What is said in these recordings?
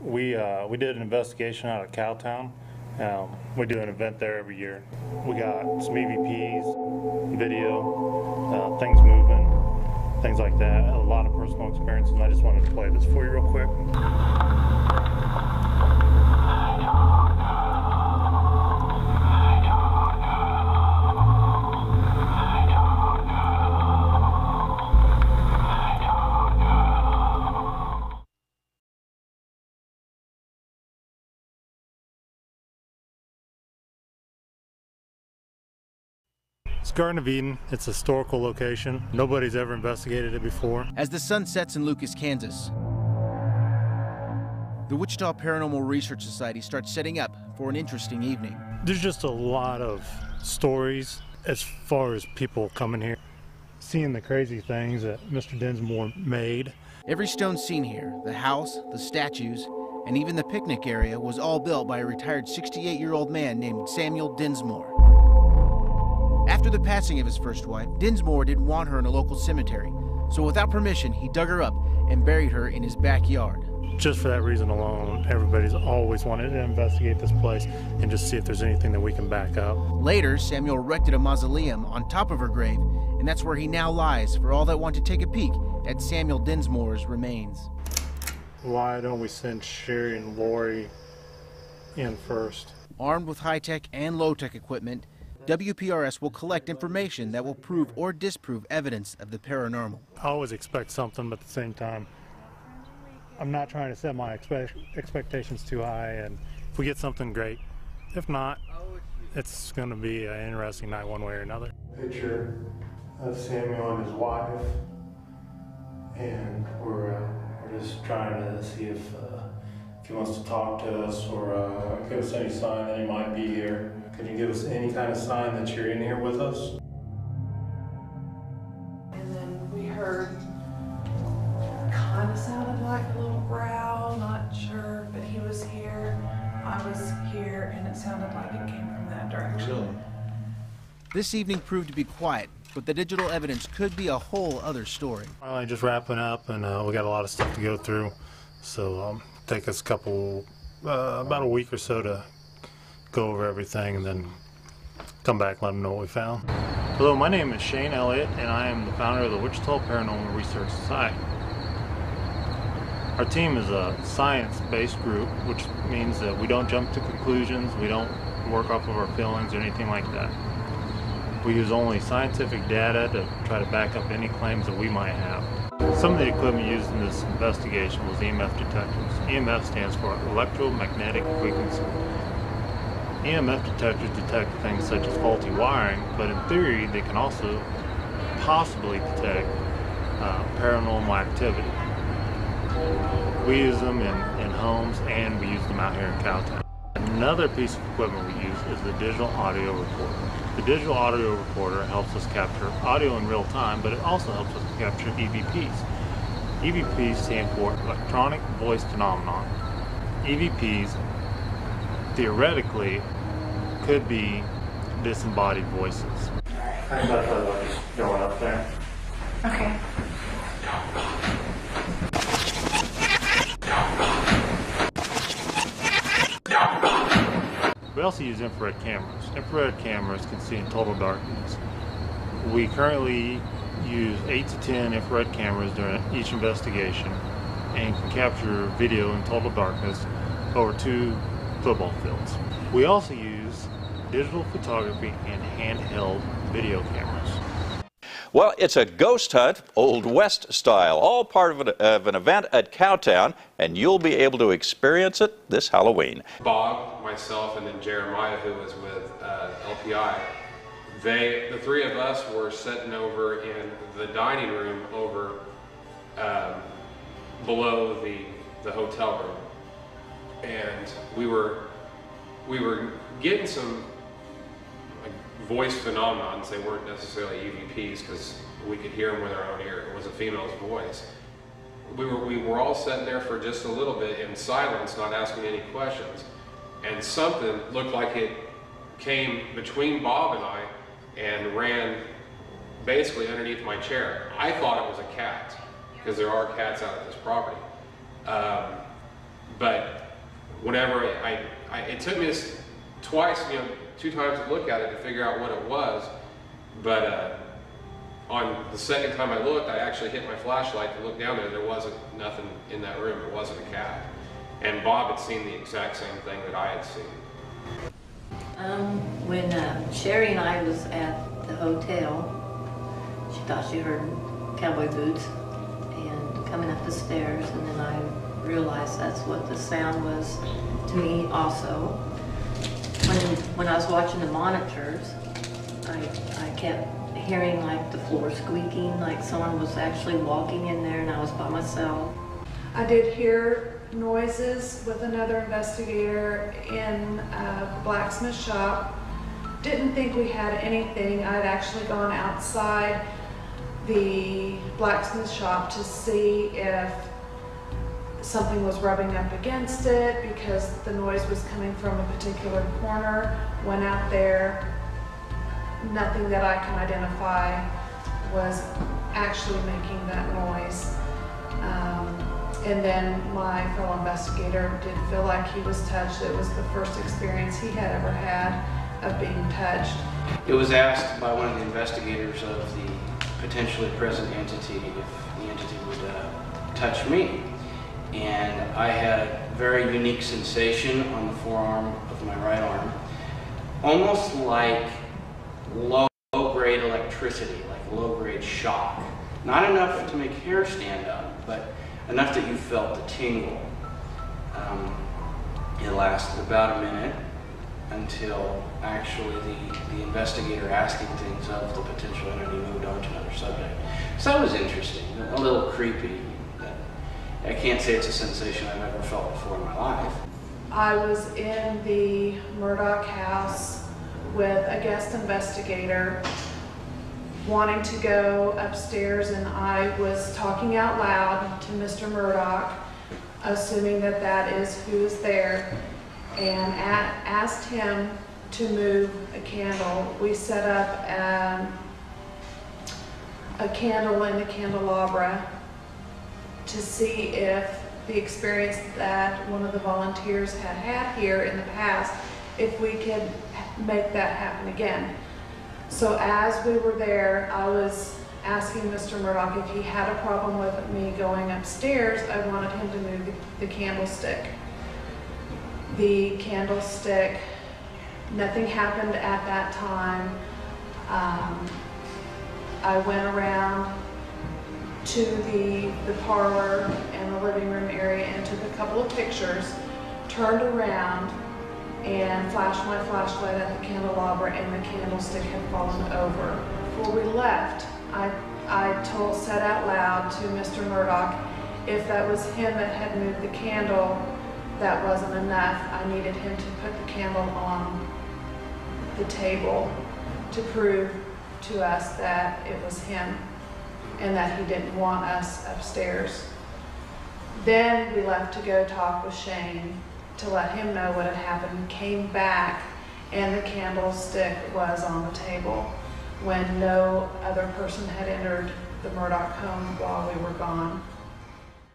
We did an investigation out of Cowtown. We do an event there every year. We got some EVPs, video, things moving, things like that. A lot of personal experiences, and I just wanted to play this for you real quick. It's Garden of Eden. It's a historical location. Nobody's ever investigated it before. As the sun sets in Lucas, Kansas, the Wichita Paranormal Research Society starts setting up for an interesting evening. There's just a lot of stories as far as people coming here, seeing the crazy things that Mr. Dinsmore made. Every stone seen here, the house, the statues, and even the picnic area was all built by a retired 68-year-old man named Samuel Dinsmore. After the passing of his first wife, Dinsmore didn't want her in a local cemetery, so without permission, he dug her up and buried her in his backyard. Just for that reason alone, everybody's always wanted to investigate this place and just see if there's anything that we can back up. Later, Samuel erected a mausoleum on top of her grave, and that's where he now lies for all that want to take a peek at Samuel Dinsmore's remains. Why don't we send Sherry and Lori in first? Armed with high-tech and low-tech equipment, WPRS will collect information that will prove or disprove evidence of the paranormal. I always expect something, but at the same time, I'm not trying to set my expectations too high, and if we get something, great. If not, it's going to be an interesting night one way or another. Picture of Samuel and his wife, and we're just trying to see if he wants to talk to us or give us any sign that he might be here. Could you give us any kind of sign that you're in here with us? And then we heard, kind of sounded like a little growl, not sure, but he was here, I was here, and it sounded like it came from that direction. Really? This evening proved to be quiet, but the digital evidence could be a whole other story. Finally, just wrapping up, and we got a lot of stuff to go through, so take us about a week or so to go over everything and then come back and let them know what we found. Hello, my name is Shane Elliott, and I am the founder of the Wichita Paranormal Research Society. Our team is a science-based group, which means that we don't jump to conclusions, we don't work off of our feelings or anything like that. We use only scientific data to try to back up any claims that we might have. Some of the equipment used in this investigation was EMF detectors. EMF stands for electromagnetic frequency. EMF detectors detect things such as faulty wiring, but in theory they can also possibly detect paranormal activity. We use them in homes, and we use them out here in Cowtown. Another piece of equipment we use is the digital audio recorder. The digital audio recorder helps us capture audio in real time, but it also helps us capture EVPs. EVPs stand for electronic voice phenomenon. EVPs theoretically could be disembodied voices. I think that's what's going up there. Okay. We also use infrared cameras. Infrared cameras can see in total darkness. We currently use 8 to 10 infrared cameras during each investigation and can capture video in total darkness over 2 football fields. We also use digital photography and handheld video cameras. Well, it's a ghost hunt, Old West style, all part of an event at Cowtown, and you'll be able to experience it this Halloween. Bob, myself, and then Jeremiah, who was with LPI, the three of us were sitting over in the dining room over below the hotel room, and we were getting some voice phenomenons. They weren't necessarily EVPs because we could hear them with our own ear. It was a female's voice. We were all sitting there for just a little bit in silence, not asking any questions, and something looked like it came between Bob and I and ran basically underneath my chair. I thought it was a cat because there are cats out at this property, But whenever it took me this twice, 2 times to look at it to figure out what it was. But on the second time I looked, I actually hit my flashlight to look down there. There wasn't nothing in that room. It wasn't a cat. And Bob had seen the exact same thing that I had seen. When Sherry and I was at the hotel, she thought she heard cowboy boots and coming up the stairs, and then I realized that's what the sound was to me also. When I was watching the monitors, I kept hearing like the floor squeaking, like someone was actually walking in there and I was by myself. I did hear noises with another investigator in a blacksmith shop. Didn't think we had anything. I'd actually gone outside the blacksmith shop to see if something was rubbing up against it because the noise was coming from a particular corner. Went out there, nothing that I can identify was actually making that noise. And then my fellow investigator did feel like he was touched. It was the first experience he had ever had of being touched. It was asked by one of the investigators of the potentially present entity if the entity would touch me. And I had a very unique sensation on the forearm of my right arm, almost like low-grade electricity, like low-grade shock. Not enough to make hair stand up, but enough that you felt the tingle. It lasted about a minute until actually the investigator asking things of the potential entity moved on to another subject. So that was interesting, a little creepy. I can't say it's a sensation I've ever felt before in my life. I was in the Murdoch house with a guest investigator wanting to go upstairs, and I was talking out loud to Mr. Murdoch, assuming that that is who is there, and asked him to move a candle. We set up a candle in the candelabra to see if the experience that one of the volunteers had had here in the past, if we could make that happen again. So as we were there, I was asking Mr. Murdoch if he had a problem with me going upstairs. I wanted him to move the candlestick. The candlestick, nothing happened at that time. I went around to the parlor and the living room area and took a couple of pictures, turned around and flashed my flashlight at the candelabra, and the candlestick had fallen over. Before we left, I said out loud to Mr. Murdoch, if that was him that had moved the candle, that wasn't enough. I needed him to put the candle on the table to prove to us that it was him and that he didn't want us upstairs. Then we left to go talk with Shane to let him know what had happened. Came back and the candlestick was on the table when no other person had entered the Murdoch home while we were gone.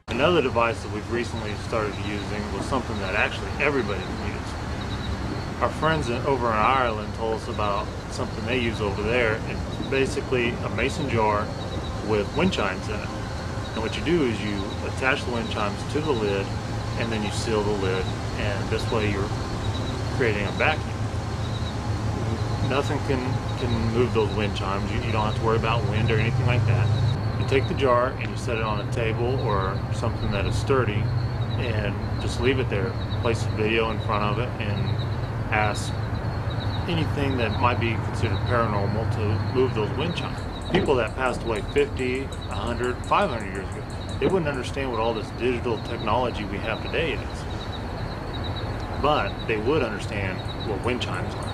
Another device that we've recently started using was something that actually everybody can use. Our friends over in Ireland told us about something they use over there. It's basically a mason jar with wind chimes in it. And what you do is you attach the wind chimes to the lid and then you seal the lid, and this way you're creating a vacuum. Nothing can move those wind chimes. You don't have to worry about wind or anything like that. You take the jar and you set it on a table or something that is sturdy and just leave it there. Place a video in front of it and ask anything that might be considered paranormal to move those wind chimes. People that passed away 50, 100, 500 years ago, they wouldn't understand what all this digital technology we have today is. But they would understand what wind chimes are.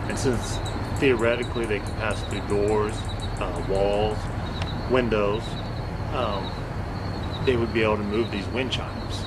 And since theoretically they can pass through doors, walls, windows, they would be able to move these wind chimes.